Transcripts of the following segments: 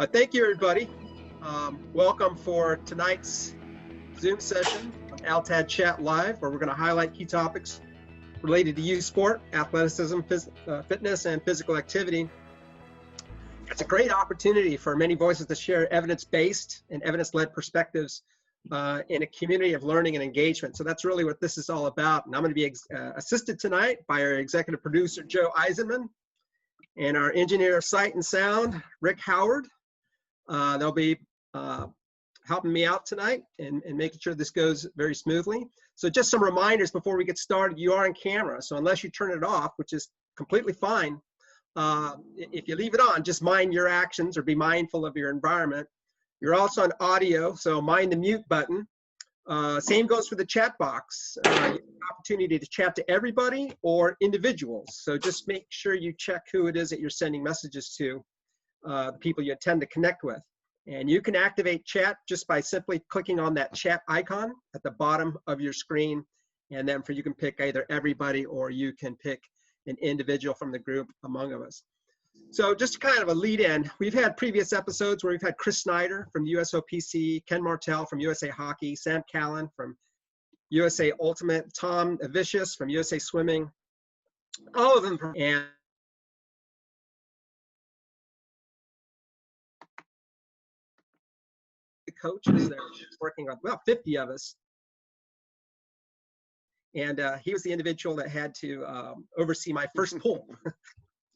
Thank you, everybody. Welcome for tonight's Zoom session of LTADchat Live, where we're going to highlight key topics related to youth sport, athleticism, fitness, and physical activity. It's a great opportunity for many voices to share evidence-based and evidence-led perspectives in a community of learning and engagement. So that's really what this is all about. And I'm going to be assisted tonight by our executive producer, Joe Eisenman, and our engineer of sight and sound, Rick Howard. They'll be helping me out tonight and making sure this goes very smoothly. So just some reminders before we get started. You are on camera, so unless you turn it off, which is completely fine, if you leave it on, just mind your actions or be mindful of your environment. You're also on audio, so mind the mute button. Same goes for the chat box. You have an opportunity to chat to everybody or individuals. So just make sure you check who it is that you're sending messages to, the people you intend to connect with. And you can activate chat just by simply clicking on that chat icon at the bottom of your screen. And then you can pick either everybody or you can pick an individual from the group among us. So just kind of a lead in, we've had previous episodes where we've had Chris Snyder from USOPC, Ken Martell from USA Hockey, Sam Callan from USA Ultimate, Tom Avicius from USA Swimming, all of them from, and the coaches that are working on, well, 50 of us. And he was the individual that had to oversee my first pull.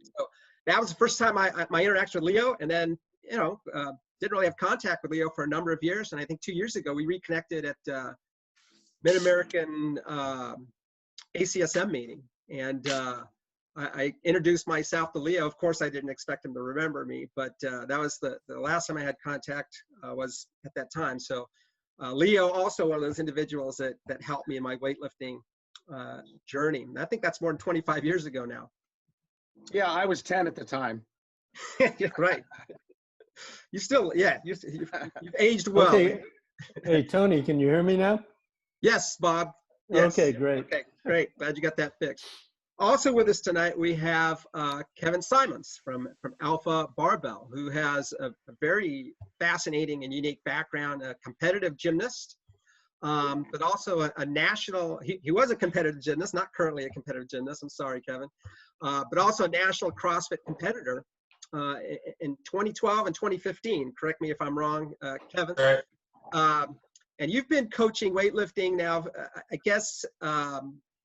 So that was the first time my interaction with Leo, and then, didn't really have contact with Leo for a number of years. And I think 2 years ago, we reconnected at Mid-American ACSM meeting. And I introduced myself to Leo. Of course, I didn't expect him to remember me, but that was the last time I had contact was at that time. So Leo, also one of those individuals that helped me in my weightlifting journey. And I think that's more than 25 years ago now. Yeah, I was 10 at the time. Right. You still, yeah, you've aged well. Okay. Hey, Tony, can you hear me now? Yes, Bob. Yes. Okay, great. Okay, great. Glad you got that fixed. Also with us tonight, we have Kevin Simons from Alpha Barbell, who has a very fascinating and unique background, a competitive gymnast, but also a national, he was a competitive gymnast, not currently a competitive gymnast, I'm sorry, Kevin, but also a national CrossFit competitor in 2012 and 2015. Correct me if I'm wrong, Kevin. Right. And you've been coaching weightlifting now, I guess,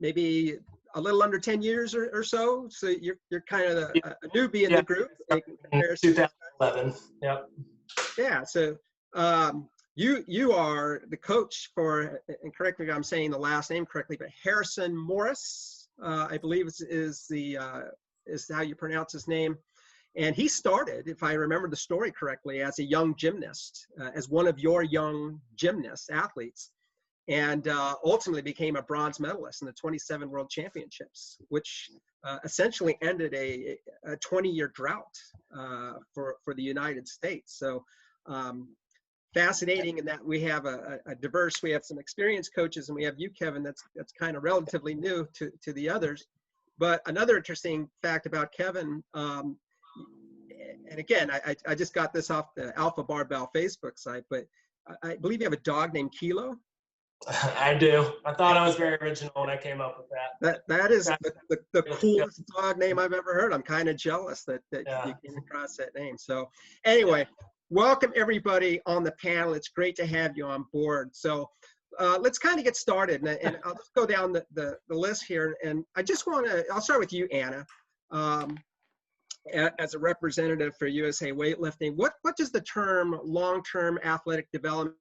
maybe a little under 10 years or so. So you're kind of a newbie in the group. In 2011. Yep. Yeah. So you are the coach for, and correct me if I'm saying the last name correctly, but Harrison Maurus, I believe is how you pronounce his name. And he started, if I remember the story correctly, as a young gymnast, as one of your young gymnasts, athletes, and ultimately became a bronze medalist in the 27 World Championships, which essentially ended a 20-year drought for the United States. So fascinating in that we have a diverse, we have some experienced coaches, and we have you, Kevin, that's kind of relatively new to the others. But another interesting fact about Kevin, and again, I just got this off the Alpha Barbell Facebook site, but I believe you have a dog named Kilo. I do. I thought I was very original when I came up with that. That is the coolest dog name I've ever heard. I'm kind of jealous that Yeah. you came across that name. So anyway, welcome everybody on the panel. It's great to have you on board. So let's kind of get started, and I'll just go down the list here. And I just want to, I'll start with you, Anna. As a representative for USA Weightlifting, what does the term long-term athletic development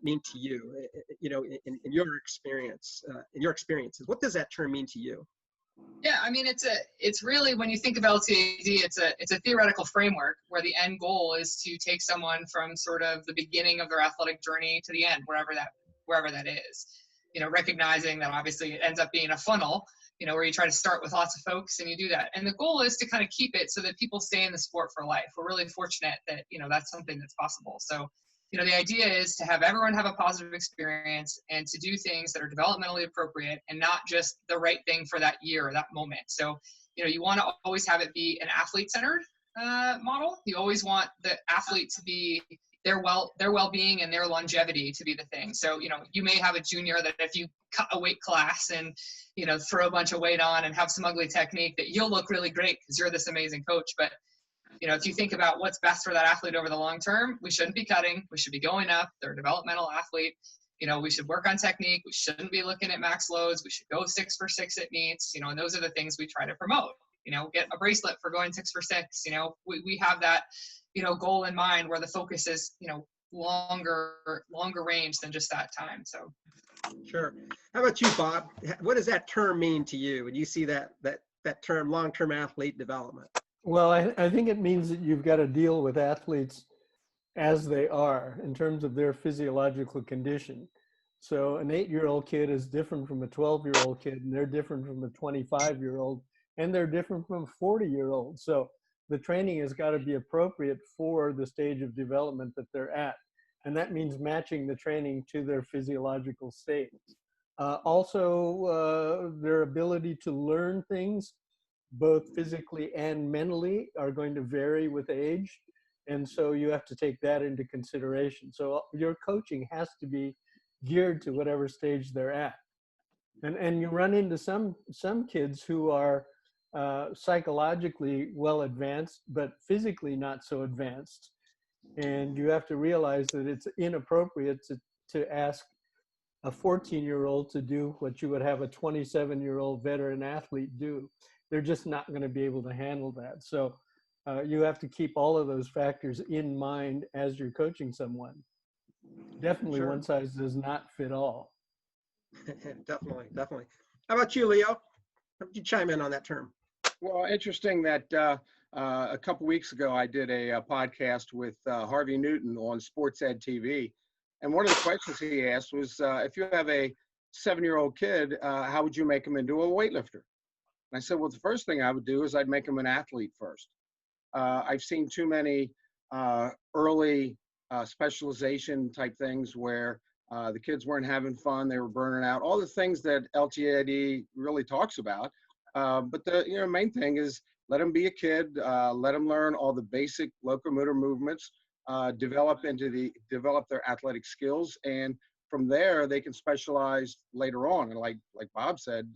mean to you? In your experience, in your experiences, what does that term mean to you? Yeah, I mean, it's really, when you think of LTAD, it's a theoretical framework where the end goal is to take someone from sort of the beginning of their athletic journey to the end, wherever that is. Recognizing that obviously it ends up being a funnel, where you try to start with lots of folks and you do that. And the goal is to kind of keep it so that people stay in the sport for life. We're really fortunate that, that's something that's possible. So, the idea is to have everyone have a positive experience and to do things that are developmentally appropriate and not just the right thing for that year or that moment. So, you want to always have it be an athlete-centered model. You always want the athlete to be their well-being and their longevity to be the thing. So, you may have a junior that if you cut a weight class and, throw a bunch of weight on and have some ugly technique, that you'll look really great because you're this amazing coach. But, if you think about what's best for that athlete over the long term, we shouldn't be cutting. We should be going up. They're a developmental athlete. We should work on technique. We shouldn't be looking at max loads. We should go 6 for 6 at meets, and those are the things we try to promote. Get a bracelet for going 6 for 6. We have that, goal in mind where the focus is, longer range than just that time. So. Sure. How about you, Bob? What does that term mean to you when you see that term, long-term athlete development? Well, I think it means that you've got to deal with athletes as they are in terms of their physiological condition. So an 8-year-old kid is different from a 12-year-old kid, and they're different from a 25-year-old, and they're different from a 40-year-old. So the training has got to be appropriate for the stage of development that they're at. And that means matching the training to their physiological state. Also, their ability to learn things, both physically and mentally, are going to vary with age. And so you have to take that into consideration. So your coaching has to be geared to whatever stage they're at. And you run into some kids who are psychologically well advanced, but physically not so advanced. And you have to realize that it's inappropriate to ask a 14-year-old to do what you would have a 27-year-old veteran athlete do. They're just not going to be able to handle that. So you have to keep all of those factors in mind as you're coaching someone. Definitely, sure. One size does not fit all. Definitely. How about you, Leo? How would you chime in on that term? Well, interesting that a couple weeks ago I did a podcast with Harvey Newton on Sports Ed TV. And one of the questions he asked was, if you have a 7-year-old kid, how would you make him into a weightlifter? And I said, well, the first thing I would do is I'd make him an athlete first. I've seen too many early specialization type things where the kids weren't having fun, they were burning out, all the things that LTAD really talks about. But the main thing is let them be a kid, let them learn all the basic locomotor movements, develop their athletic skills, and from there they can specialize later on. And like Bob said,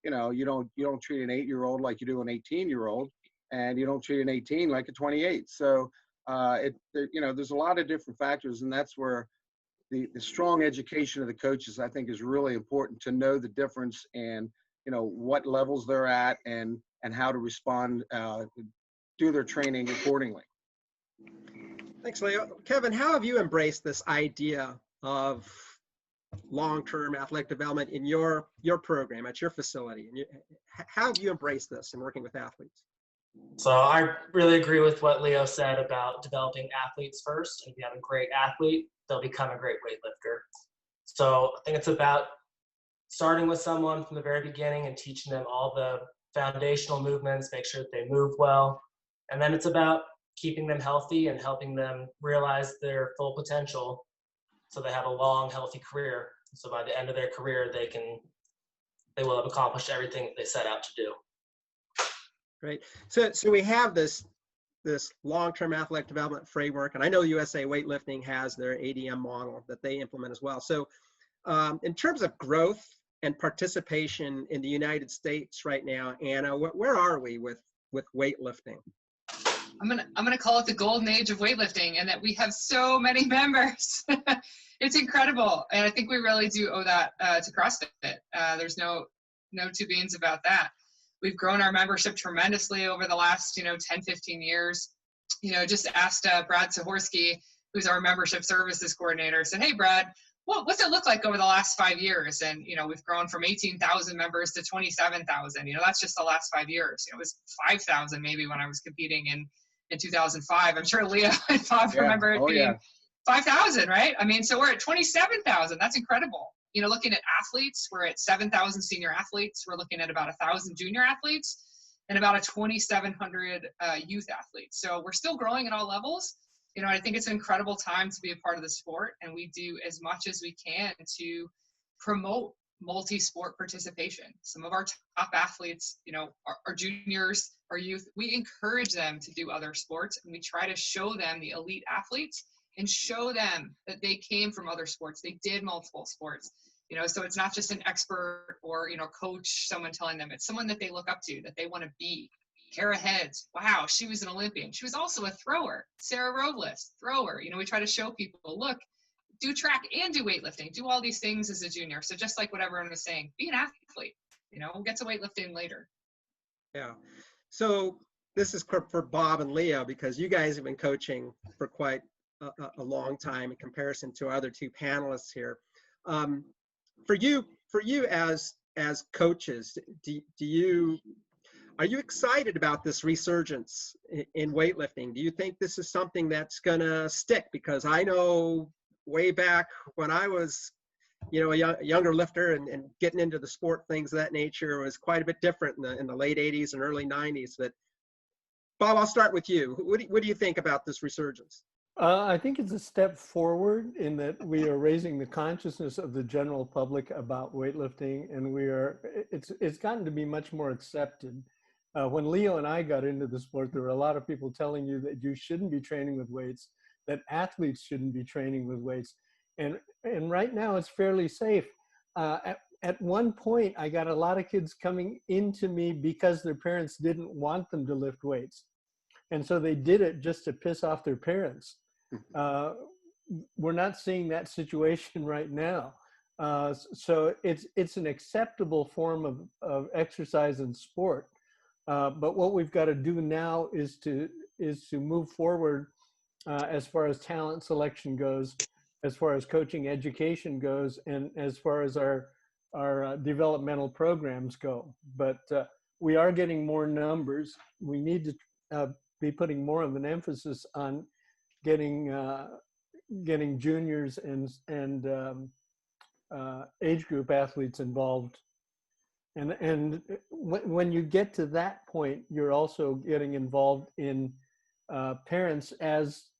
you don't treat an 8-year-old like you do an 18-year-old, and you don't treat an 18 like a 28. So there's a lot of different factors, and that's where the strong education of the coaches, I think, is really important to know the difference and what levels they're at and how to respond, do their training accordingly. Thanks, Leo. Kevin, how have you embraced this idea of long-term athletic development in your program at your facility? And how have you embraced this in working with athletes? So I really agree with what Leo said about developing athletes first. And if you have a great athlete, they'll become a great weightlifter. So I think it's about starting with someone from the very beginning and teaching them all the foundational movements, make sure that they move well. And then it's about keeping them healthy and helping them realize their full potential so they have a long, healthy career. So by the end of their career, they will have accomplished everything that they set out to do. Great. So we have this long-term athletic development framework, and I know USA Weightlifting has their ADM model that they implement as well. So in terms of growth and participation in the United States right now, Anna, where are we with weightlifting? I'm gonna call it the golden age of weightlifting, and that we have so many members. It's incredible, and I think we really do owe that to CrossFit. There's no two beans about that. We've grown our membership tremendously over the last 10, 15 years. Just asked Brad Sahorsky, who's our membership services coordinator, said, hey Brad, what's it look like over the last 5 years? And we've grown from 18,000 members to 27,000. That's just the last 5 years. It was 5,000 maybe when I was competing in 2005. I'm sure Leo and Bob remember it being 5,000, right? I mean, so we're at 27,000. That's incredible. Looking at athletes, we're at 7,000 senior athletes. We're looking at about 1,000 junior athletes and about 2,700 youth athletes. So we're still growing at all levels. I think it's an incredible time to be a part of the sport, and we do as much as we can to promote multi-sport participation. Some of our top athletes, our juniors, our youth, we encourage them to do other sports, and we try to show them the elite athletes and show them that they came from other sports. They did multiple sports, so it's not just an expert or, coach, someone telling them. It's someone that they look up to, that they want to be. Kara Heads, wow, she was an Olympian. She was also a thrower. Sarah Robles, thrower. We try to show people, look, do track and do weightlifting. Do all these things as a junior. So just like what everyone was saying, be an athlete. We'll get to weightlifting later. Yeah. So this is for Bob and Leo, because you guys have been coaching for quite a long time in comparison to our other two panelists here. For you as coaches, are you excited about this resurgence in weightlifting? Do you think this is something that's gonna stick? Because I know way back when I was, a younger lifter and getting into the sport, things of that nature was quite a bit different in the late 80s and early 90s. But Bob, I'll start with you. What do you think about this resurgence? I think it's a step forward in that we are raising the consciousness of the general public about weightlifting, and it's gotten to be much more accepted. When Leo and I got into the sport, there were a lot of people telling you that you shouldn't be training with weights, that athletes shouldn't be training with weights. And right now it's fairly safe. At one point, I got a lot of kids coming into me because their parents didn't want them to lift weights. And so they did it just to piss off their parents. We're not seeing that situation right now. So it's an acceptable form of exercise and sport. But what we've got to do now is to move forward as far as talent selection goes, as far as coaching education goes, and as far as our developmental programs go. But we are getting more numbers. We need to be putting more of an emphasis on getting juniors and age group athletes involved. And when you get to that point, you're also getting involved in parents as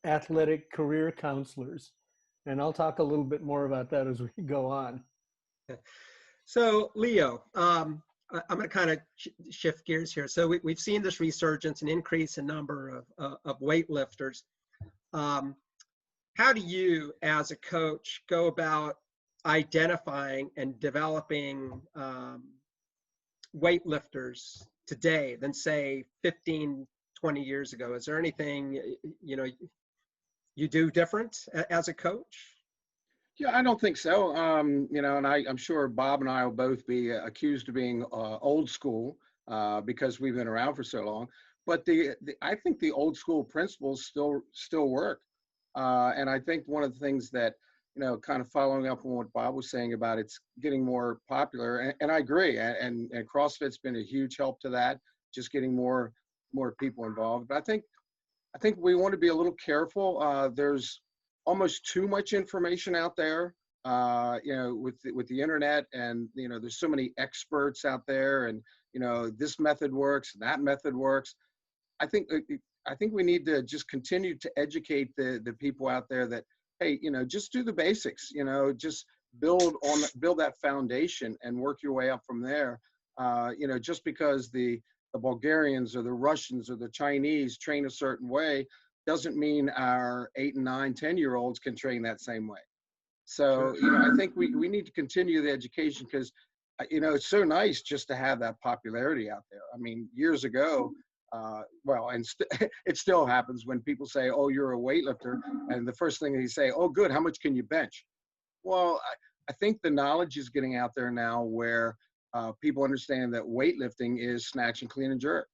athletic career counselors. And I'll talk a little bit more about that as we go on. So Leo, I'm going to kind of shift gears here. So we've seen this resurgence, an increase in number of weightlifters. How do you, as a coach, go about identifying and developing weightlifters today than say 15, 20 years ago? Is there anything, you do different as a coach? Yeah, I don't think so. And I'm sure Bob and I will both be accused of being old school because we've been around for so long. But I think the old school principles still work. And I think one of the things that, kind of following up on what Bob was saying about it's getting more popular, and I agree. And CrossFit's been a huge help to that, just getting more people involved. But I think we want to be a little careful. There's almost too much information out there, with the internet, and there's so many experts out there, and this method works, that method works. I think we need to just continue to educate the people out there that, hey, just do the basics, just build that foundation and work your way up from there. Just because the Bulgarians or the Russians or the Chinese train a certain way doesn't mean our 8 and 9, 10-year-olds can train that same way. So, I think we need to continue the education because, it's so nice just to have that popularity out there. I mean, years ago, it still happens when people say, oh, you're a weightlifter. And the first thing they say, oh, good, how much can you bench? Well, I think the knowledge is getting out there now where people understand that weightlifting is snatch and clean and jerk.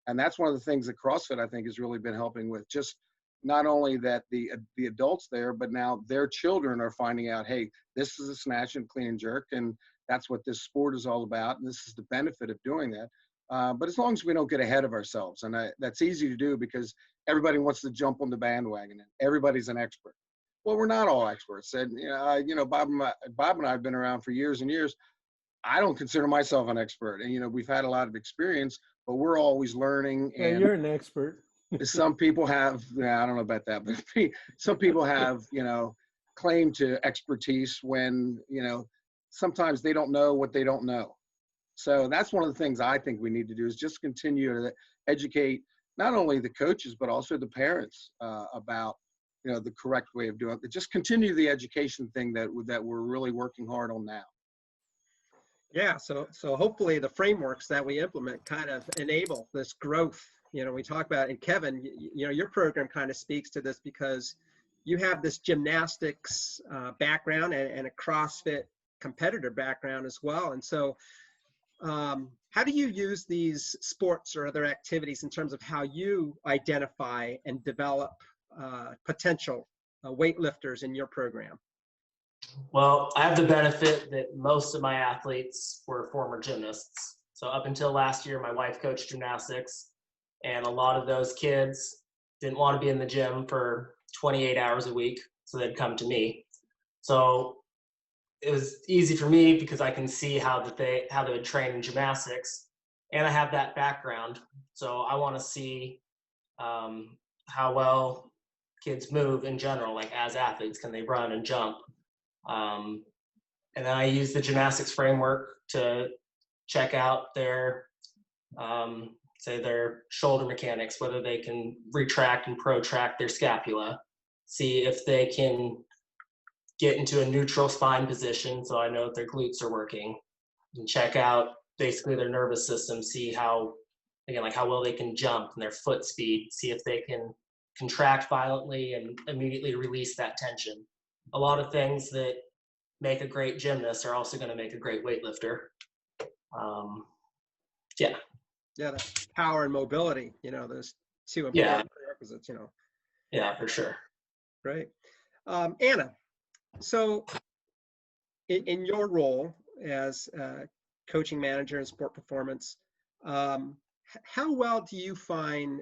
And that's one of the things that CrossFit, I think, has really been helping with. Just not only that the adults there, but now their children are finding out, hey, this is a snatch and clean and jerk, and that's what this sport is all about, and this is the benefit of doing that. But as long as we don't get ahead of ourselves, and that's easy to do because everybody wants to jump on the bandwagon, and everybody's an expert. Well, we're not all experts. And Bob and I have been around for years and years. I don't consider myself an expert, and we've had a lot of experience, but we're always learning. And yeah, you're an expert. Some people have, I don't know about that, but some people have, claim to expertise when, you know, sometimes they don't know what they don't know. So that's one of the things I think we need to do, is just continue to educate not only the coaches, but also the parents about, you know, the correct way of doing it. Just continue the education thing that we're really working hard on now. Yeah, so hopefully the frameworks that we implement kind of enable this growth. You know, we talk about, and Kevin, you know, your program kind of speaks to this because you have this gymnastics background and a CrossFit competitor background as well. And so how do you use these sports or other activities in terms of how you identify and develop potential weightlifters in your program? Well, I have the benefit that most of my athletes were former gymnasts. So up until last year, my wife coached gymnastics, and a lot of those kids didn't want to be in the gym for 28 hours a week, so they'd come to me. So it was easy for me because I can see how they would train in gymnastics, and I have that background. So I want to see how well kids move in general, like as athletes. Can they run and jump? And then I use the gymnastics framework to check out their, say, their shoulder mechanics, whether they can retract and protract their scapula, see if they can get into a neutral spine position so I know if their glutes are working, and check out basically their nervous system, see how, again, like how well they can jump and their foot speed, see if they can contract violently and immediately release that tension. A lot of things that make a great gymnast are also going to make a great weightlifter. Yeah. Yeah, the power and mobility, you know, those two important prerequisites, you know. Yeah, for sure. Great. Anna, so in your role as coaching manager in sport performance, how well do you find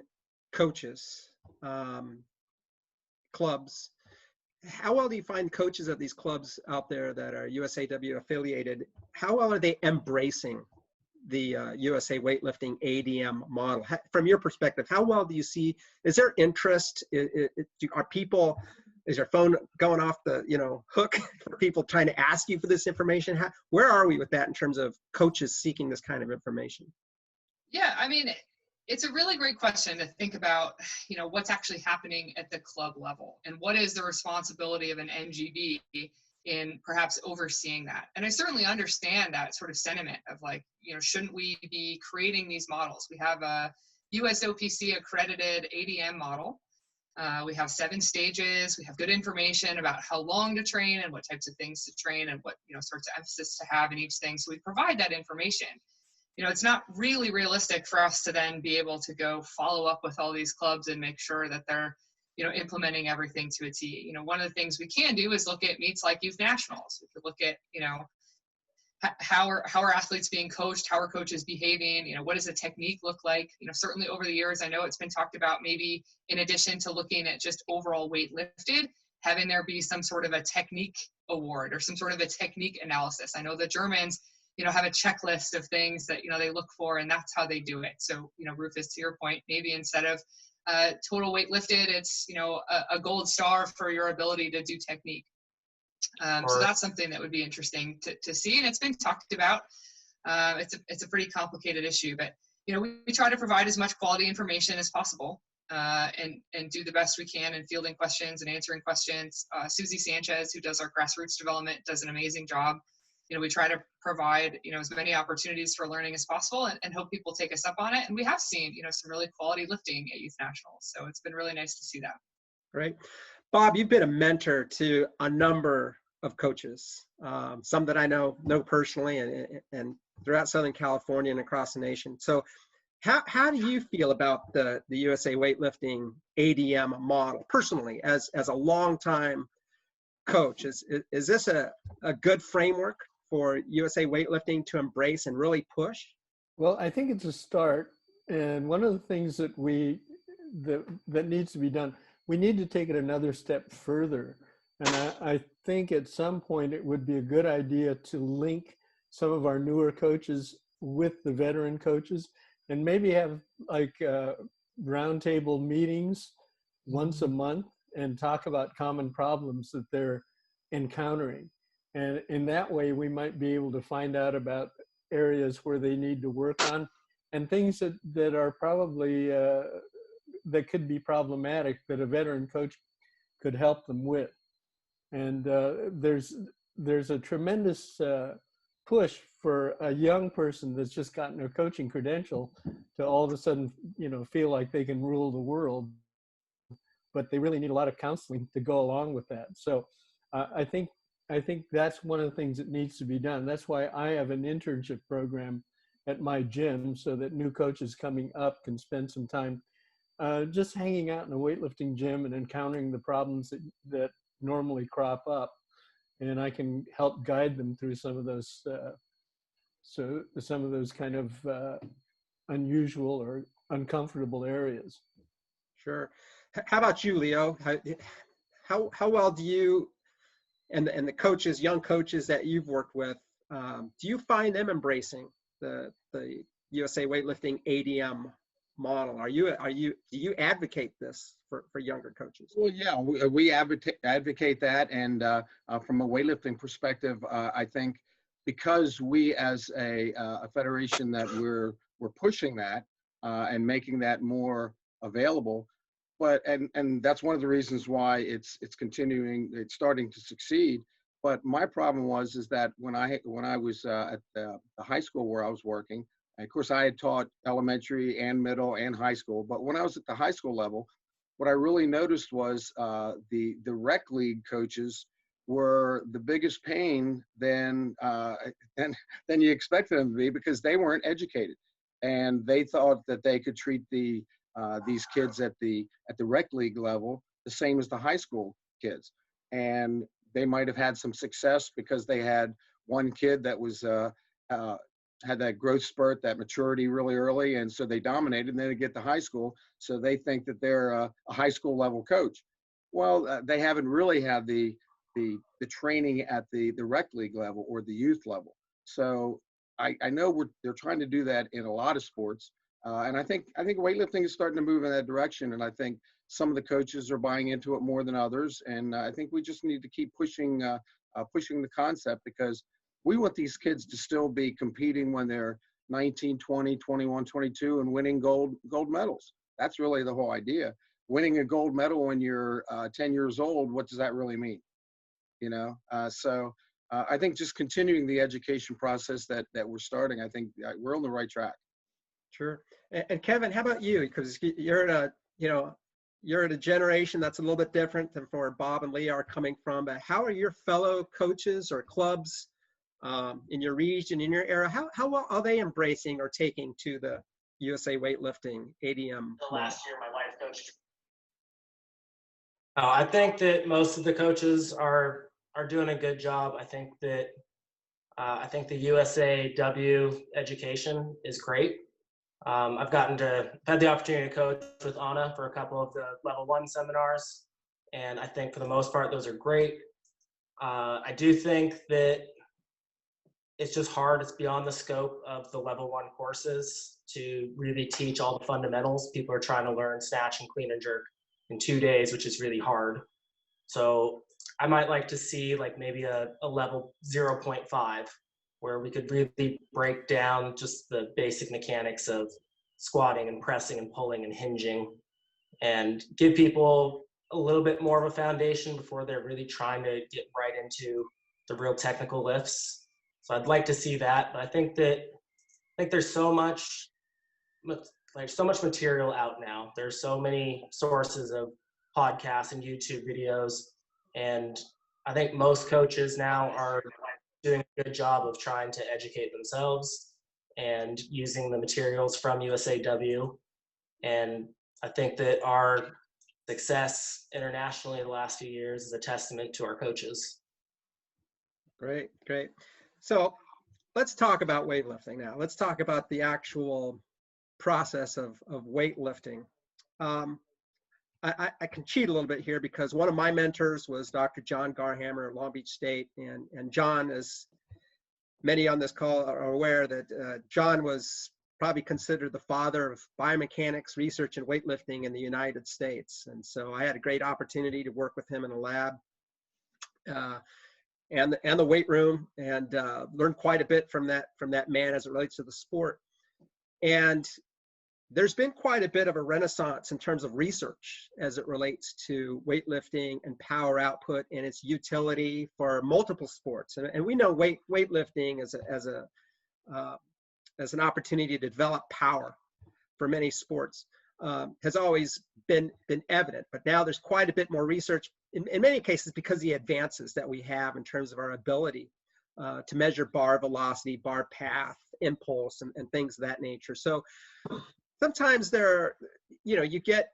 coaches, clubs, how well do you find coaches at these clubs out there that are USAW affiliated? How well are they embracing the USA weightlifting ADM model? From your perspective, how well do you see, is there interest? Are people, is your phone going off the, you know, hook for people trying to ask you for this information? Where are we with that in terms of coaches seeking this kind of information? Yeah, I mean, it's a really great question to think about, you know, what's actually happening at the club level and what is the responsibility of an NGB in perhaps overseeing that. And I certainly understand that sort of sentiment of like, you know, shouldn't we be creating these models? We have a USOPC accredited ADM model. We have 7 stages. We have good information about how long to train and what types of things to train and what, you know, sorts of emphasis to have in each thing. So we provide that information. You know, it's not really realistic for us to then be able to go follow up with all these clubs and make sure that they're, you know, implementing everything to a T. You know, one of the things we can do is look at meets like youth nationals. We could look at, you know, how are athletes being coached? How are coaches behaving? You know, what does the technique look like? You know, certainly over the years, I know it's been talked about maybe in addition to looking at just overall weight lifted, having there be some sort of a technique award or some sort of a technique analysis. I know the Germans, you know, have a checklist of things that, you know, they look for, and that's how they do it. So, you know, Rufus, to your point, maybe instead of total weight lifted, it's, you know, a gold star for your ability to do technique. So that's something that would be interesting to see, and it's been talked about. It's a pretty complicated issue, but, you know, we try to provide as much quality information as possible, and do the best we can in fielding questions and answering questions. Susie Sanchez, who does our grassroots development, does an amazing job. You know, we try to provide, you know, as many opportunities for learning as possible and hope people take us up on it. And we have seen, you know, some really quality lifting at Youth Nationals. So it's been really nice to see that. Great. Bob, you've been a mentor to a number of coaches, some that I know personally and throughout Southern California and across the nation. So how do you feel about the USA weightlifting ADM model personally as a longtime coach? Is this a good framework for USA weightlifting to embrace and really push? Well, I think it's a start. And one of the things that that needs to be done, we need to take it another step further. And I think at some point it would be a good idea to link some of our newer coaches with the veteran coaches and maybe have like roundtable meetings once a month and talk about common problems that they're encountering. And in that way, we might be able to find out about areas where they need to work on and things that are probably, that could be problematic that a veteran coach could help them with. And there's a tremendous push for a young person that's just gotten a coaching credential to all of a sudden, feel like they can rule the world, but they really need a lot of counseling to go along with that. So I think that's one of the things that needs to be done. That's why I have an internship program at my gym, so that new coaches coming up can spend some time just hanging out in a weightlifting gym and encountering the problems that normally crop up. And I can help guide them through some of those, some of those kind of unusual or uncomfortable areas. Sure. How about you, Leo? How well do you and the coaches, young coaches that you've worked with, do you find them embracing the USA Weightlifting ADM model? Do you advocate this for younger coaches? Well, yeah, we advocate that, and from a weightlifting perspective, I think because we as a federation that we're pushing that and making that more available, but and that's one of the reasons why it's starting to succeed. But my problem is that when I was at the high school where I was working, and of course I had taught elementary and middle and high school, but when I was at the high school level, what I really noticed was the rec league coaches were the biggest pain than you expected them to be, because they weren't educated, and they thought that they could treat these kids at the rec league level the same as the high school kids, and they might have had some success because they had one kid that was had that growth spurt, that maturity really early, and so they dominated. And then they get to high school, so they think that they're a high school level coach. Well, they haven't really had the training at the rec league level or the youth level. So I know they're trying to do that in a lot of sports, and I think weightlifting is starting to move in that direction. And I think some of the coaches are buying into it more than others. And I think we just need to keep pushing the concept, because we want these kids to still be competing when they're 19, 20, 21, 22 and winning gold medals. That's really the whole idea. Winning a gold medal when you're 10 years old, what does that really mean? So I think just continuing the education process that we're starting, I think we're on the right track. Sure. And Kevin, how about you? Because you're at a generation that's a little bit different than where Bob and Lee are coming from. But how are your fellow coaches or clubs in your region, in your era, how well are they embracing or taking to the USA Weightlifting ADM? Last year, my wife coached. I think that most of the coaches are doing a good job. I think that the USAW education is great. I've had the opportunity to coach with Anna for a couple of the level 1 seminars, and I think for the most part those are great. I do think that it's just hard. It's beyond the scope of the level 1 courses to really teach all the fundamentals. People are trying to learn snatch and clean and jerk in 2 days, which is really hard. So I might like to see like maybe a level 0.5 where we could really break down just the basic mechanics of squatting and pressing and pulling and hinging, and give people a little bit more of a foundation before they're really trying to get right into the real technical lifts. So I'd like to see that, but I think there's so much material out now. There's so many sources of podcasts and YouTube videos, and I think most coaches now are doing a good job of trying to educate themselves and using the materials from USAW. And I think that our success internationally the last few years is a testament to our coaches. Great. So let's talk about weightlifting now. Let's talk about the actual process of weightlifting. I can cheat a little bit here because one of my mentors was Dr. John Garhammer at Long Beach State. And John, as many on this call are aware, that John was probably considered the father of biomechanics research and weightlifting in the United States. And so I had a great opportunity to work with him in a lab. and the weight room, and learned quite a bit from that man as it relates to the sport. And there's been quite a bit of a renaissance in terms of research as it relates to weightlifting and power output and its utility for multiple sports. And we know weightlifting as an opportunity to develop power for many sports has always been evident. But now there's quite a bit more research in many cases because of the advances that we have in terms of our ability to measure bar velocity, bar path, impulse, and things of that nature. So sometimes you get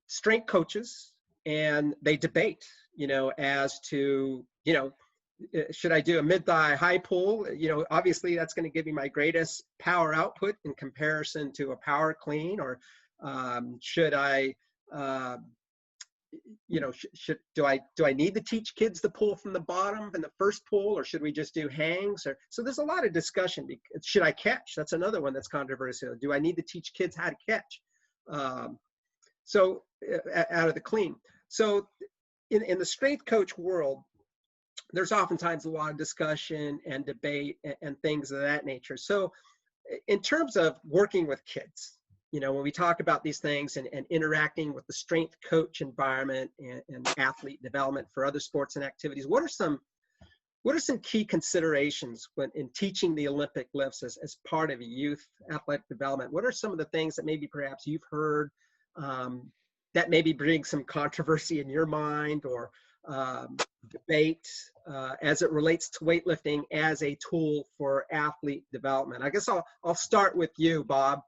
strength coaches and they debate, as to, should I do a mid-thigh high pull? Obviously that's going to give me my greatest power output in comparison to a power clean, or should I, do I need to teach kids to pull from the bottom in the first pull, or should we just do hangs? So there's a lot of discussion. Should I catch? That's another one that's controversial. Do I need to teach kids how to catch? Out of the clean. So in the strength coach world, there's oftentimes a lot of discussion and debate and things of that nature. So in terms of working with kids, when we talk about these things and interacting with the strength coach environment and athlete development for other sports and activities, what are some key considerations when in teaching the Olympic lifts as part of youth athletic development? What are some of the things that maybe perhaps you've heard that maybe bring some controversy in your mind, or debate as it relates to weightlifting as a tool for athlete development? I guess I'll start with you, Bob,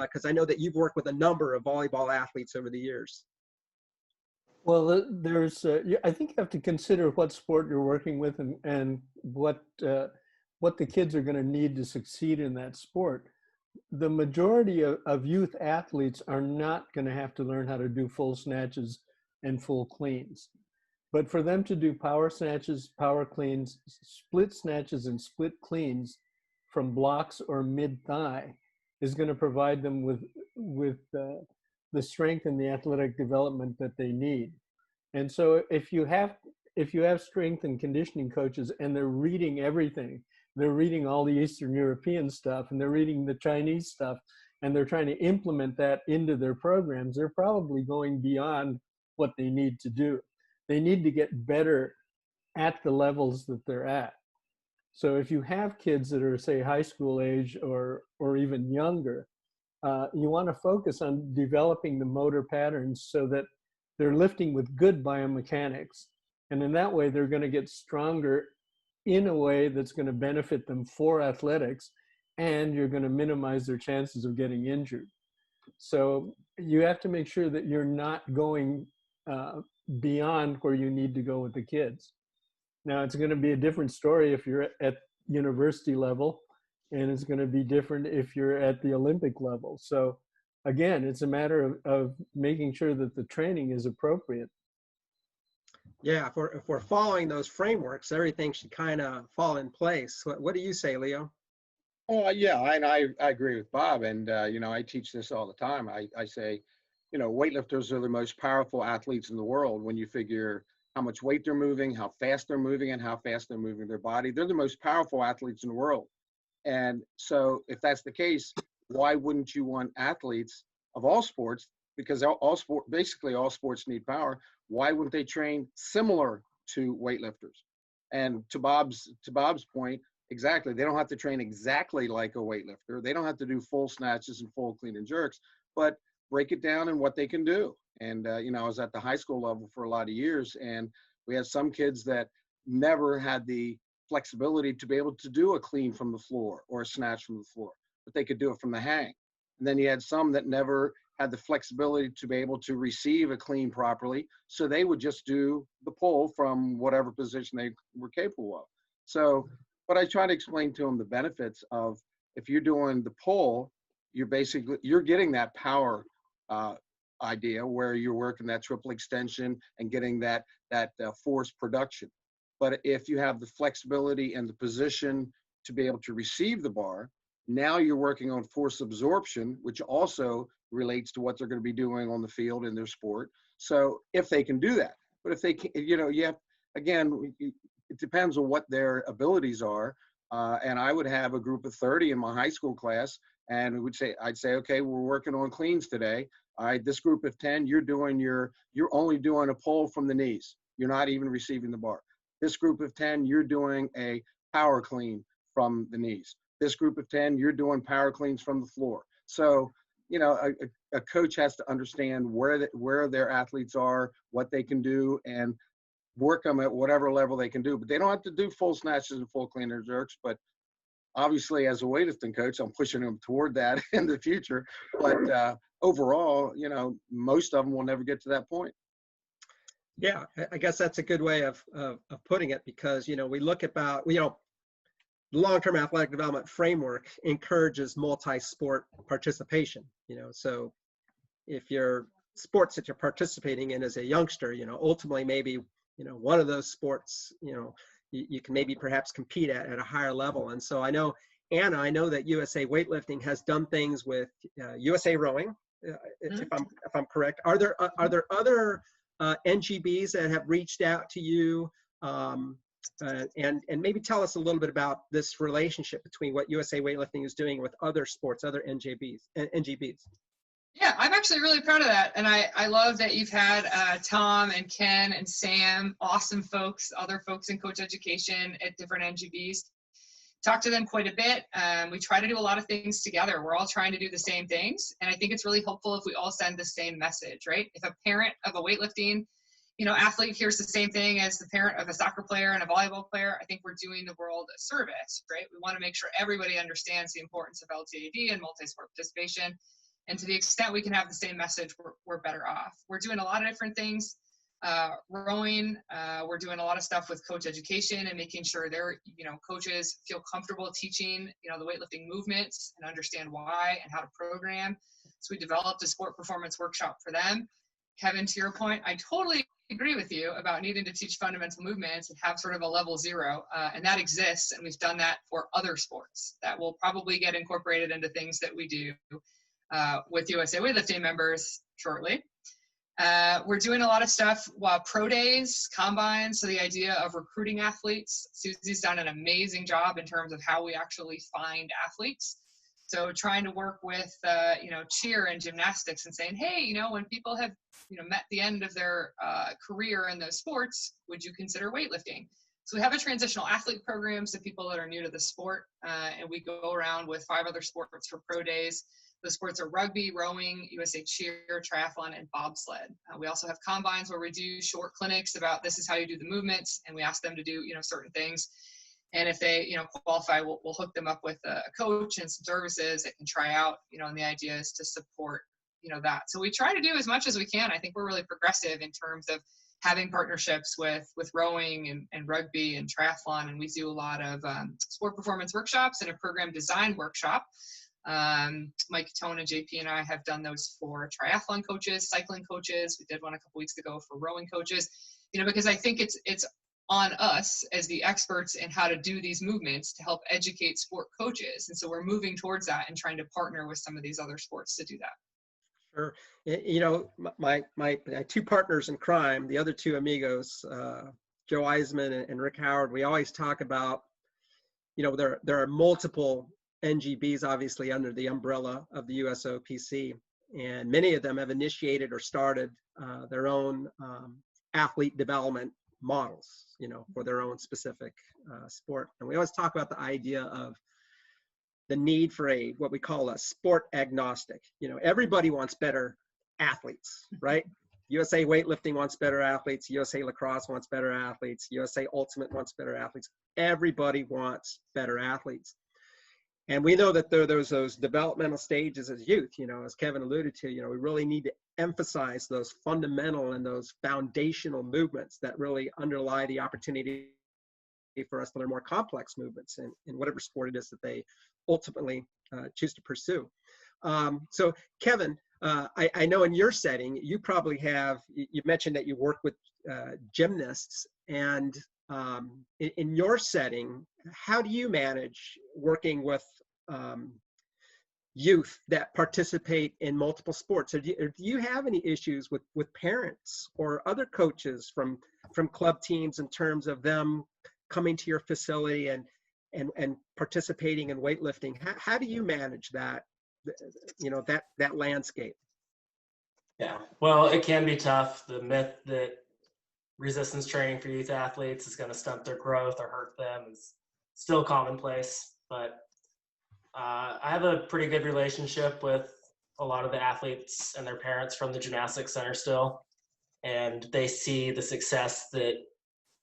because I know that you've worked with a number of volleyball athletes over the years. Well, I think you have to consider what sport you're working with and what the kids are going to need to succeed in that sport. The majority of youth athletes are not going to have to learn how to do full snatches and full cleans. But for them to do power snatches, power cleans, split snatches, and split cleans from blocks or mid-thigh is going to provide them with the strength and the athletic development that they need. And so if you have strength and conditioning coaches and they're reading everything, they're reading all the Eastern European stuff and they're reading the Chinese stuff, and they're trying to implement that into their programs, they're probably going beyond what they need to do. They need to get better at the levels that they're at. So if you have kids that are, say, high school age or even younger, you want to focus on developing the motor patterns so that they're lifting with good biomechanics. And in that way, they're going to get stronger in a way that's going to benefit them for athletics, and you're going to minimize their chances of getting injured. So you have to make sure that you're not going beyond where you need to go with the kids. Now, it's going to be a different story if you're at university level, and it's going to be different if you're at the Olympic level. So again, it's a matter of making sure that the training is appropriate. Yeah, if we're following those frameworks, everything should kind of fall in place. What do you say, Leo? Oh, yeah, and I agree with Bob. And, I teach this all the time. I say, weightlifters are the most powerful athletes in the world when you figure how much weight they're moving, how fast they're moving, and how fast they're moving their body. They're the most powerful athletes in the world. And so if that's the case, why wouldn't you want athletes of all sports, because basically all sports need power, why wouldn't they train similar to weightlifters? And to Bob's point, exactly, they don't have to train exactly like a weightlifter. They don't have to do full snatches and full clean and jerks, but break it down in what they can do. And, I was at the high school level for a lot of years, and we had some kids that never had the flexibility to be able to do a clean from the floor or a snatch from the floor, but they could do it from the hang. And then you had some that never had the flexibility to be able to receive a clean properly, so they would just do the pull from whatever position they were capable of. So, but I try to explain to them the benefits of, if you're doing the pull, you're getting that power idea where you're working that triple extension and getting that force production. But if you have the flexibility and the position to be able to receive the bar, now you're working on force absorption, which also relates to what they're going to be doing on the field in their sport. So if they can do that, but if they can, again, it depends on what their abilities are. And I would have a group of 30 in my high school class, and I'd say, okay, we're working on cleans today. All right, this group of 10, you're only doing a pull from the knees. You're not even receiving the bar. This group of 10, you're doing a power clean from the knees. This group of 10, you're doing power cleans from the floor. So, you know, a coach has to understand where their athletes are, what they can do, and work them at whatever level they can do. But they don't have to do full snatches and full clean and jerks. But obviously, as a weightlifting coach, I'm pushing them toward that in the future. But overall, you know, most of them will never get to that point. Yeah, I guess that's a good way of putting it, because, you know, we look about, you know, the long-term athletic development framework encourages multi-sport participation, you know, so if your sports that you're participating in as a youngster, you know, ultimately maybe, you know, one of those sports, you know, you can maybe perhaps compete at a higher level. And so I know, Anna, I know that USA Weightlifting has done things with USA Rowing, if I'm correct. Are there other NGBs that have reached out to you, and maybe tell us a little bit about this relationship between what USA Weightlifting is doing with other sports, other NGBs? Yeah, I'm actually really proud of that. And I love that you've had Tom and Ken and Sam, awesome folks, other folks in coach education at different NGBs. Talk to them quite a bit. We try to do a lot of things together. We're all trying to do the same things. And I think it's really helpful if we all send the same message, right? If a parent of a weightlifting, you know, athlete hears the same thing as the parent of a soccer player and a volleyball player, I think we're doing the world a service, right? We want to make sure everybody understands the importance of LTAD and multi-sport participation. And to the extent we can have the same message, we're better off. We're doing a lot of different things. Rowing, we're doing a lot of stuff with coach education and making sure coaches feel comfortable teaching, you know, the weightlifting movements and understand why and how to program. So we developed a sport performance workshop for them. Kevin, to your point, I totally agree with you about needing to teach fundamental movements and have sort of a level 0, and that exists, and we've done that for other sports that will probably get incorporated into things that we do with USA Weightlifting members shortly. We're doing a lot of stuff while pro days, combines, so the idea of recruiting athletes. Susie's done an amazing job in terms of how we actually find athletes. So trying to work with, cheer and gymnastics and saying, hey, you know, when people have, you know, met the end of their career in those sports, would you consider weightlifting? So we have a transitional athlete program to people that are new to the sport, and we go around with 5 other sports for pro days. The sports are rugby, rowing, USA cheer, triathlon, and bobsled. We also have combines where we do short clinics about this is how you do the movements, and we ask them to do, you know, certain things. And if they, you know, qualify, we'll hook them up with a coach and some services that can try out, you know, and the idea is to support, you know, that. So we try to do as much as we can. I think we're really progressive in terms of having partnerships with rowing and rugby and triathlon. And we do a lot of sport performance workshops and a program design workshop. Mike Totten and JP and I have done those for triathlon coaches, cycling coaches. We did one a couple weeks ago for rowing coaches, you know, because I think it's on us as the experts in how to do these movements to help educate sport coaches. And so we're moving towards that and trying to partner with some of these other sports to do that. Sure. You know, my 2 partners in crime, the other 2 amigos, Joe Eisman and Rick Howard, we always talk about, you know, there are multiple NGBs obviously under the umbrella of the USOPC, and many of them have initiated or started their own athlete development models, you know, for their own specific sport. And we always talk about the idea of the need for what we call a sport agnostic. You know, everybody wants better athletes, right? USA Weightlifting wants better athletes. USA Lacrosse wants better athletes. USA Ultimate wants better athletes. Everybody wants better athletes. And we know that there's those developmental stages as youth, you know, as Kevin alluded to, you know, we really need to emphasize those fundamental and those foundational movements that really underlie the opportunity for us to learn more complex movements in whatever sport it is that they ultimately choose to pursue. So Kevin, I know in your setting, you probably you mentioned that you work with gymnasts, and in your setting, how do you manage working with youth that participate in multiple sports? Or do you have any issues with parents or other coaches from club teams in terms of them coming to your facility and participating in weightlifting? How do you manage that, that landscape? Yeah, well, it can be tough. The myth that resistance training for youth athletes is going to stunt their growth or hurt them is still commonplace. But I have a pretty good relationship with a lot of the athletes and their parents from the gymnastics center still. And they see the success that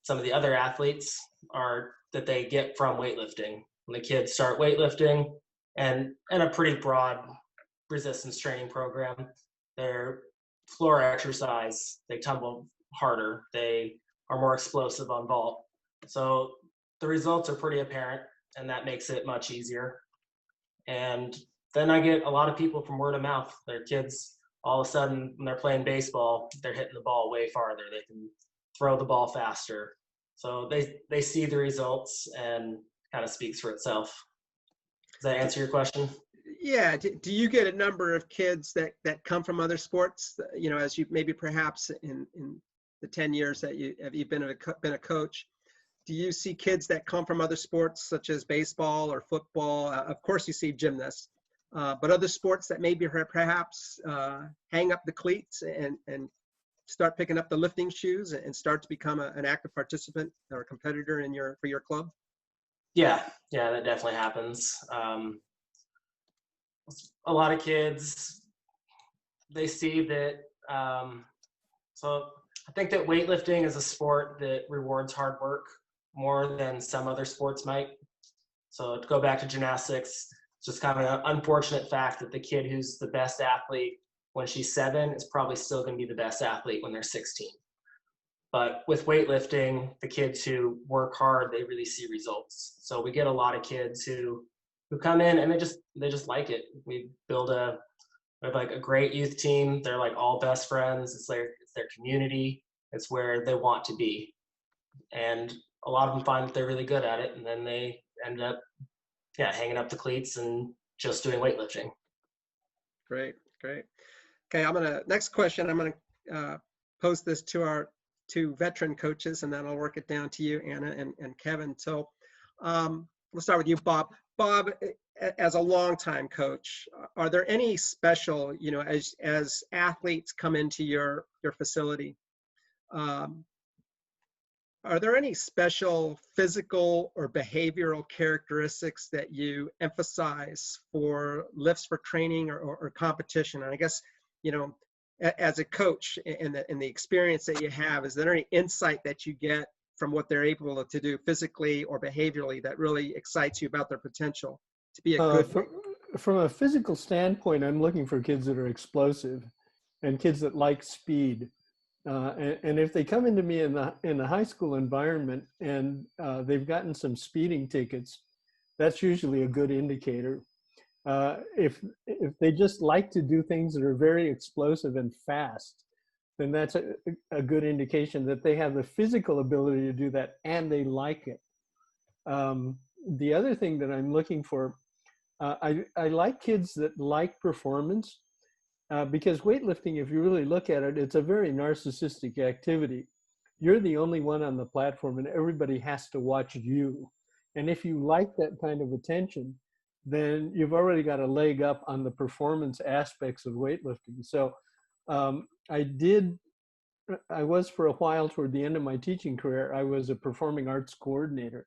some of the other athletes that they get from weightlifting. When the kids start weightlifting and a pretty broad resistance training program, their floor exercise, they tumble harder, they are more explosive on vault. So the results are pretty apparent, and that makes it much easier. And then I get a lot of people from word of mouth. Their kids, all of a sudden, when they're playing baseball, they're hitting the ball way farther. They can throw the ball faster. So they see the results, and kind of speaks for itself. Does that answer your question? Yeah. Do you get a number of kids that come from other sports? As you maybe perhaps in the 10 years that you've been a coach, do you see kids that come from other sports such as baseball or football? Of course, you see gymnasts, but other sports that maybe perhaps hang up the cleats and start picking up the lifting shoes and start to become an active participant or a competitor for your club? Yeah, that definitely happens. A lot of kids, they see that. So I think that weightlifting is a sport that rewards hard work more than some other sports might. So to go back to gymnastics, it's just kind of an unfortunate fact that the kid who's the best athlete when she's 7 is probably still going to be the best athlete when they're 16. But with weightlifting, the kids who work hard, they really see results. So we get a lot of kids who come in and they just like it. We have like a great youth team. They're like all best friends. It's their community. It's where they want to be. And a lot of them find that they're really good at it, and then they end up hanging up the cleats and just doing weightlifting. Great. Okay, next question, I'm gonna post this to our two veteran coaches, and then I'll work it down to you, Anna and Kevin. So we'll start with you, Bob. Bob, as a longtime coach, are there any special, as athletes come into your facility, are there any special physical or behavioral characteristics that you emphasize for lifts for training or competition? And I guess, as a coach in the experience that you have, is there any insight that you get from what they're able to do physically or behaviorally that really excites you about their potential to be a good? From a physical standpoint, I'm looking for kids that are explosive and kids that like speed. And if they come into me in the high school environment and they've gotten some speeding tickets, that's usually a good indicator. If they just like to do things that are very explosive and fast, then that's a good indication that they have the physical ability to do that and they like it. The other thing that I'm looking for, I like kids that like performance. Because weightlifting, if you really look at it, it's a very narcissistic activity. You're the only one on the platform and everybody has to watch you. And if you like that kind of attention, then you've already got a leg up on the performance aspects of weightlifting. So I was for a while, toward the end of my teaching career, I was a performing arts coordinator.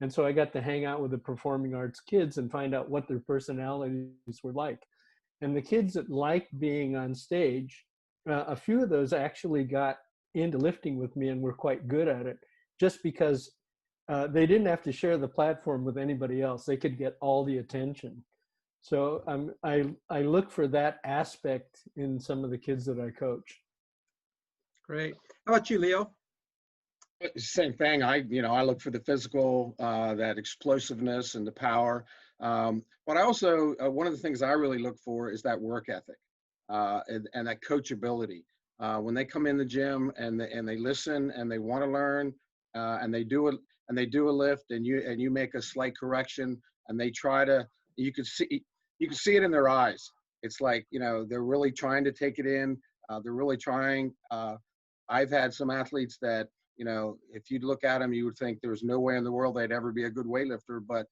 And so I got to hang out with the performing arts kids and find out what their personalities were like. And the kids that like being on stage, a few of those actually got into lifting with me and were quite good at it, just because they didn't have to share the platform with anybody else. They could get all the attention. So I look for that aspect in some of the kids that I coach. Great. How about you, Leo? Same thing. I look for the physical, that explosiveness and the power. But I also, one of the things I really look for is that work ethic and that coachability. When they come in the gym and they listen and they want to learn and they do a lift and you make a slight correction and they try to, you can see you can see it in their eyes. It's like, you know, they're really trying to take it in. They're really trying. I've had some athletes that, you know, if you'd look at them, you would think there's no way in the world they'd ever be a good weightlifter. But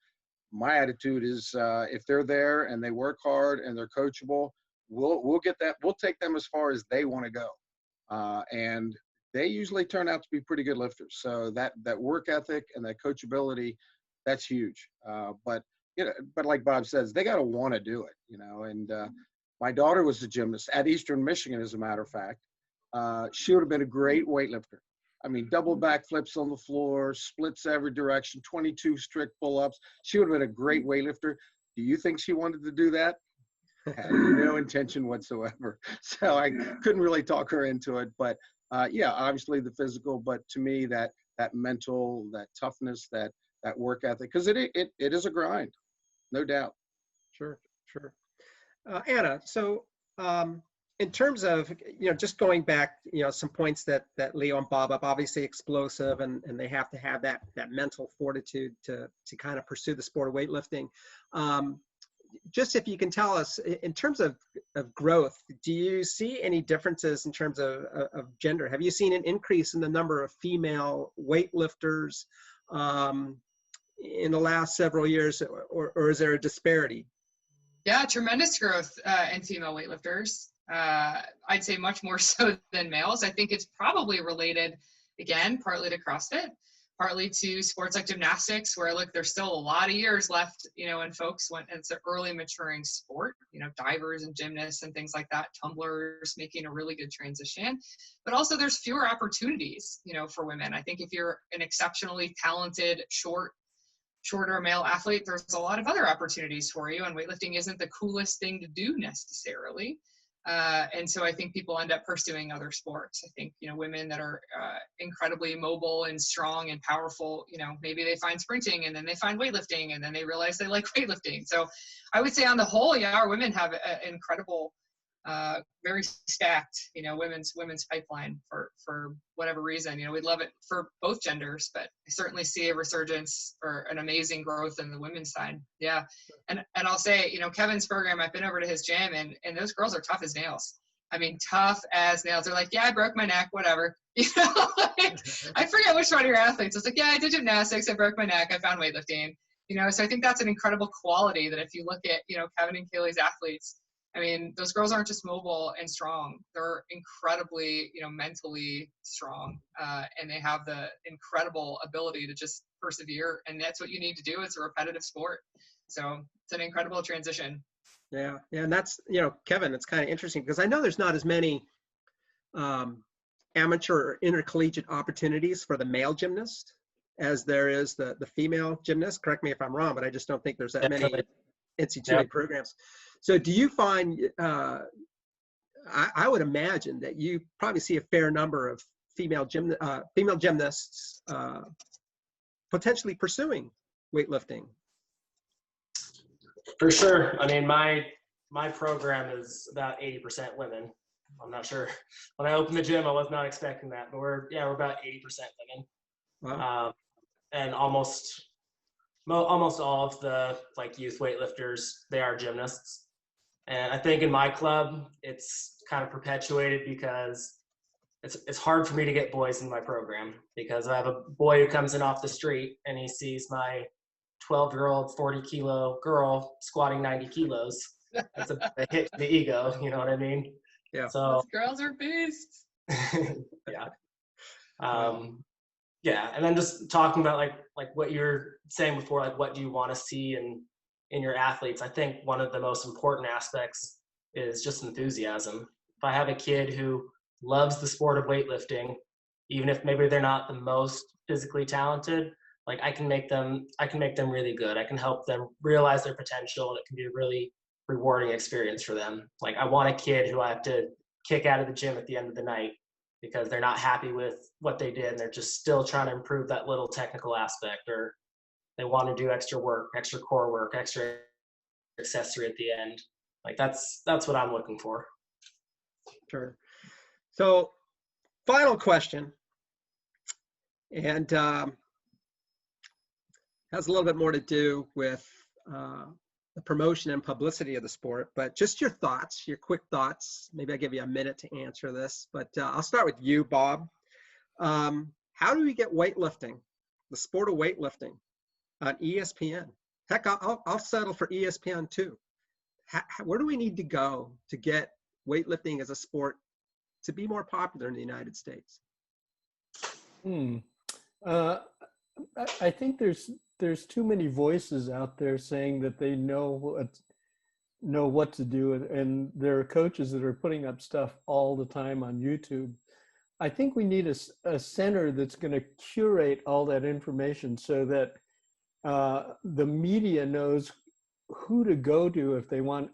my attitude is, if they're there and they work hard and they're coachable, we'll get that. We'll take them as far as they want to go. And they usually turn out to be pretty good lifters. So that work ethic and that coachability, that's huge. But you know, but like Bob says, they got to want to do it, you know. And my daughter was a gymnast at Eastern Michigan, as a matter of fact. She would have been a great weightlifter. I mean, double back flips on the floor, splits every direction, 22 strict pull-ups. She would have been a great weightlifter. Do you think she wanted to do that? Had no intention whatsoever. So I couldn't really talk her into it. But yeah, obviously the physical, but to me, that mental, that toughness, that work ethic, because it is a grind, no doubt. Sure. Anna, so in terms of, you know, just going back, you know, some points that Leo and Bob up, obviously explosive, and they have to have that mental fortitude to kind of pursue the sport of weightlifting. Just if you can tell us, in terms of growth, do you see any differences in terms of gender? Have you seen an increase in the number of female weightlifters in the last several years, or is there a disparity? Yeah, tremendous growth in female weightlifters. I'd say much more so than males. I think it's probably related, again, partly to CrossFit, partly to sports like gymnastics, where look, there's still a lot of years left, you know, and folks when it's an early maturing sport, you know, divers and gymnasts and things like that, tumblers making a really good transition. But also there's fewer opportunities, you know, for women. I think if you're an exceptionally talented, shorter male athlete, there's a lot of other opportunities for you, and weightlifting isn't the coolest thing to do necessarily. And so I think people end up pursuing other sports. I think, you know, women that are incredibly mobile and strong and powerful, you know, maybe they find sprinting and then they find weightlifting and then they realize they like weightlifting. So I would say on the whole, yeah, our women have an incredible, very stacked, you know, women's pipeline for whatever reason. You know, we'd love it for both genders, but I certainly see a resurgence or an amazing growth in the women's side. Yeah. And I'll say, you know, Kevin's program, I've been over to his gym and those girls are tough as nails. I mean, tough as nails. They're like, yeah, I broke my neck, whatever. You know, like, I forget which one of your athletes. It's like, yeah, I did gymnastics. I broke my neck. I found weightlifting. You know, so I think that's an incredible quality that if you look at, you know, Kevin and Kaylee's athletes, I mean, those girls aren't just mobile and strong. They're incredibly, you know, mentally strong, and they have the incredible ability to just persevere. And that's what you need to do. It's a repetitive sport. So it's an incredible transition. Yeah. And that's, you know, Kevin, it's kind of interesting because I know there's not as many amateur or intercollegiate opportunities for the male gymnast as there is the female gymnast. Correct me if I'm wrong, but I just don't think there's that many NCAA programs. So do you find, I would imagine that you probably see a fair number of female gymnasts potentially pursuing weightlifting? For sure. I mean, my program is about 80% women. I'm not sure. When I opened the gym, I was not expecting that, but we're about 80% women. Wow. And almost all of the like youth weightlifters, they are gymnasts. And I think in my club, it's kind of perpetuated because it's hard for me to get boys in my program because I have a boy who comes in off the street and he sees my 12-year-old 40-kilo girl squatting 90 kilos. That's a hit to the ego, you know what I mean? Yeah. So those girls are beasts. yeah. Yeah, and then just talking about like what you're saying before, like what do you want to see in your athletes? I think one of the most important aspects is just enthusiasm. If I have a kid who loves the sport of weightlifting, even if maybe they're not the most physically talented, like I can make them really good. I can help them realize their potential, and it can be a really rewarding experience for them. Like I want a kid who I have to kick out of the gym at the end of the night because they're not happy with what they did and they're just still trying to improve that little technical aspect, or they want to do extra work, extra core work, extra accessory at the end. Like that's what I'm looking for. Sure. So final question, and has a little bit more to do with the promotion and publicity of the sport, but just your thoughts, your quick thoughts. Maybe I'll give you a minute to answer this, but I'll start with you, Bob. How do we get weightlifting, the sport of weightlifting, on ESPN? Heck, I'll settle for ESPN too. Where do we need to go to get weightlifting as a sport to be more popular in the United States? I think there's too many voices out there saying that they know what to do, and there are coaches that are putting up stuff all the time on YouTube. I think we need a center that's going to curate all that information so that the media knows who to go to if they want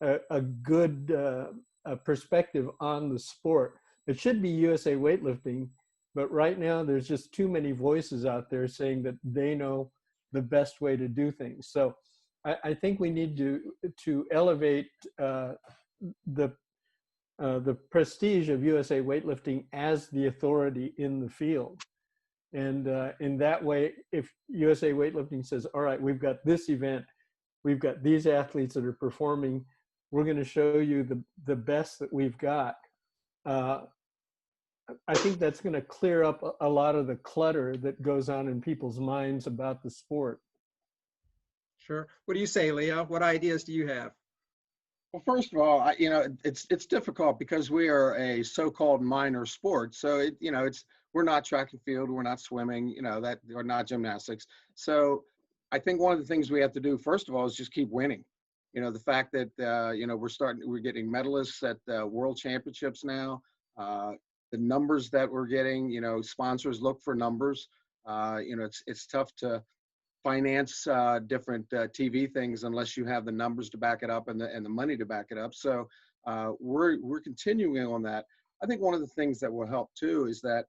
a good perspective on the sport. It should be USA Weightlifting, but right now there's just too many voices out there saying that they know the best way to do things. So I think we need to elevate the prestige of USA Weightlifting as the authority in the field. And in that way, if USA Weightlifting says, all right, we've got this event, we've got these athletes that are performing, we're going to show you the best that we've got. I think that's going to clear up a lot of the clutter that goes on in people's minds about the sport. Sure. What do you say, Leo? What ideas do you have? Well, first of all, it's difficult because we are a so-called minor sport. So we're not track and field, we're not swimming, we're not gymnastics. So I think one of the things we have to do, first of all, is just keep winning. The fact that we're getting medalists at world championships now. The numbers that we're getting, sponsors look for numbers. It's tough to finance different TV things unless you have the numbers to back it up and the money to back it up. So we're continuing on that. I think one of the things that will help too is that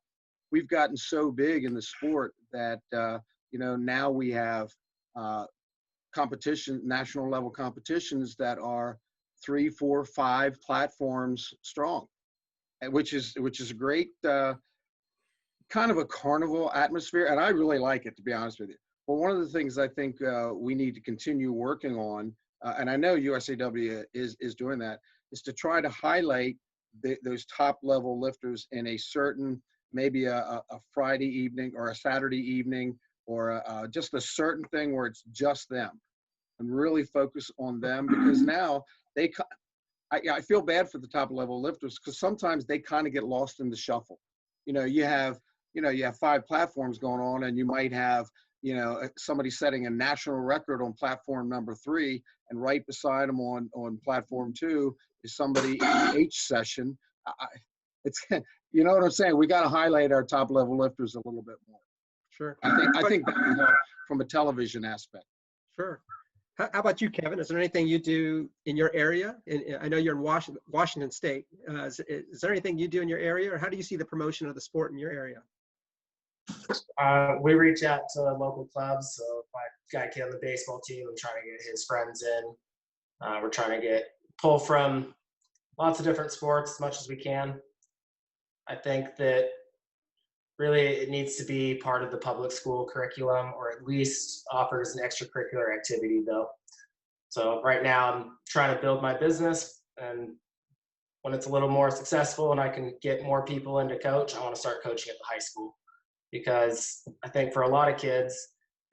we've gotten so big in the sport that now we have national level competitions that are 3, 4, 5 platforms strong, which is a great kind of a carnival atmosphere, and I really like it, to be honest with you. But one of the things I think we need to continue working on, and I know USAW is doing that, is to try to highlight those top level lifters in a certain, maybe a Friday evening or a Saturday evening, or just a certain thing where it's just them, and really focus on them, because now I feel bad for the top level lifters because sometimes they kind of get lost in the shuffle. You have 5 platforms going on, and you might have somebody setting a national record on platform number 3, and right beside them on platform 2 is somebody in the H session. It's you know what I'm saying? We got to highlight our top level lifters a little bit more. Sure. I think that would help from a television aspect. Sure. How about you, Kevin? Is there anything you do in your area? I know you're in Washington State. Is there anything you do in your area, or how do you see the promotion of the sport in your area? We reach out to local clubs. So if I got a kid on the baseball team, I'm trying to get his friends in. We're trying to pull from lots of different sports as much as we can. I think that really it needs to be part of the public school curriculum, or at least offered as an extracurricular activity though. So right now I'm trying to build my business, and when it's a little more successful and I can get more people into coach, I want to start coaching at the high school, because I think for a lot of kids,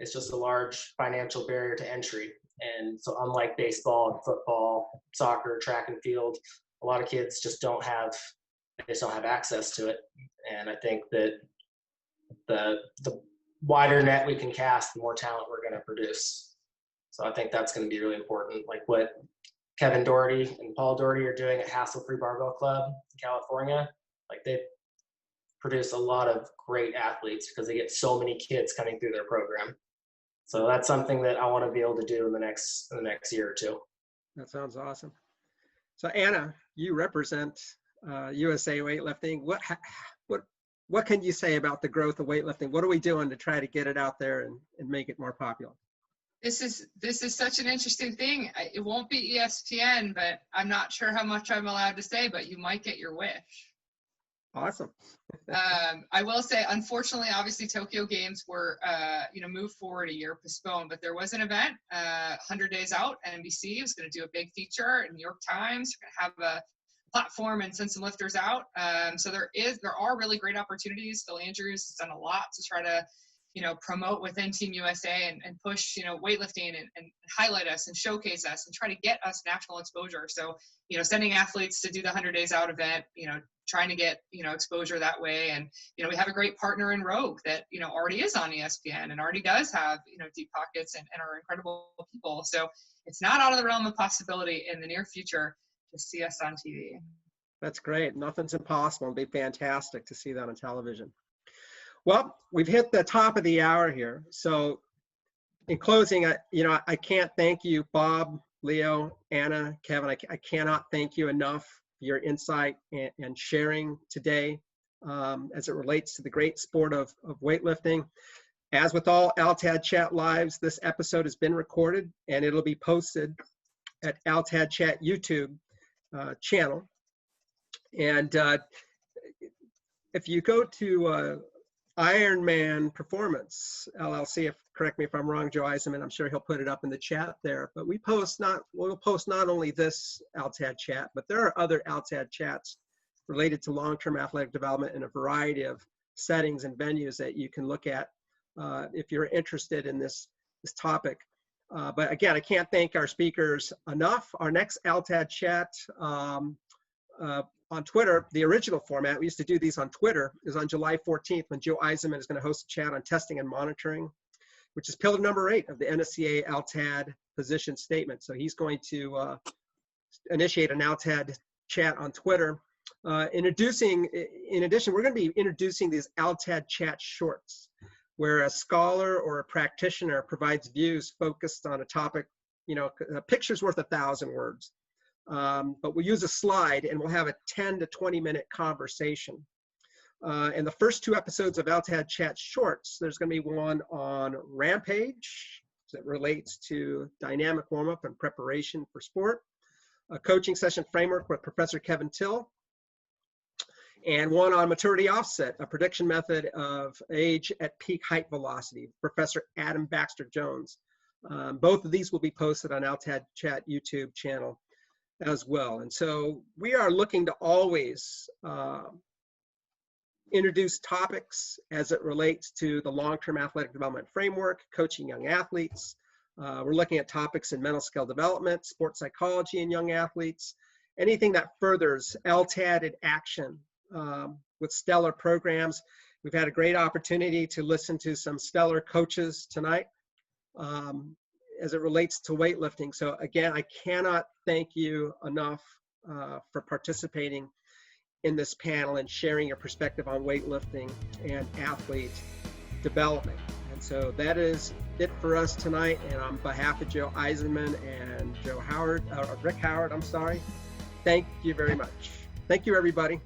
it's just a large financial barrier to entry. And so unlike baseball and football, soccer, track and field, a lot of kids just don't have access to it. And I think that the wider net we can cast, the more talent we're going to produce. So I think that's going to be really important. Like what Kevin Doherty and Paul Doherty are doing at Hassle-Free Barbell Club in California, like they produce a lot of great athletes because they get so many kids coming through their program. So that's something that I want to be able to do in the next year or two. That sounds awesome. So Anna, you represent USA Weightlifting. What can you say about the growth of weightlifting? What are we doing to try to get it out there and make it more popular? This is such an interesting thing. It won't be ESPN, but I'm not sure how much I'm allowed to say, but you might get your wish. Awesome. I will say, unfortunately, obviously Tokyo Games were, moved forward a year, postponed, but there was an event, 100 Days Out, NBC was going to do a big feature in New York Times, going to have a platform and send some lifters out. So there are really great opportunities. Phil Andrews has done a lot to try to, promote within Team USA and push, weightlifting and highlight us and showcase us and try to get us national exposure. So, sending athletes to do the 100 Days Out event, trying to get, exposure that way. And, we have a great partner in Rogue that, already is on ESPN and already does have, deep pockets and are incredible people. So it's not out of the realm of possibility in the near future to see us on TV. That's great. Nothing's impossible. It'd be fantastic to see that on television. Well, we've hit the top of the hour here. So in closing, I can't thank you, Bob, Leo, Anna, Kevin. I cannot thank you enough for your insight and sharing today as it relates to the great sport of weightlifting. As with all LTADchat lives, this episode has been recorded and it'll be posted at LTADchat YouTube channel. And if you go to Ironman Performance LLC, correct me if I'm wrong, Joe Eisenman, I'm sure he'll put it up in the chat there, but we'll post not only this LTAD chat, but there are other LTAD chats related to long-term athletic development in a variety of settings and venues that you can look at if you're interested in this topic. But again, I can't thank our speakers enough. Our next LTAD chat on Twitter, the original format, we used to do these on Twitter, is on July 14th when Joe Eisenman is going to host a chat on testing and monitoring, which is pillar number 8 of the NSCA LTAD position statement. So he's going to initiate an LTAD chat on Twitter. In addition, we're going to be introducing these LTAD chat shorts, where a scholar or a practitioner provides views focused on a topic. A picture's worth 1,000 words. But we'll use a slide and we'll have a 10 to 20 minute conversation. In the first 2 episodes of LTAD Chat Shorts, there's going to be one on Rampage that relates to dynamic warm-up and preparation for sport, a coaching session framework with Professor Kevin Till, and one on maturity offset, a prediction method of age at peak height velocity, Professor Adam Baxter Jones. Both of these will be posted on LTAD Chat YouTube channel as well. And so we are looking to always introduce topics as it relates to the long-term athletic development framework, coaching young athletes. We're looking at topics in mental skill development, sports psychology in young athletes, anything that furthers LTAD in action with stellar programs. We've had a great opportunity to listen to some stellar coaches tonight as it relates to weightlifting. So again, I cannot thank you enough for participating in this panel and sharing your perspective on weightlifting and athlete development. And so that is it for us tonight. And on behalf of Joe Eisenman and Rick Howard, thank you very much. Thank you, everybody.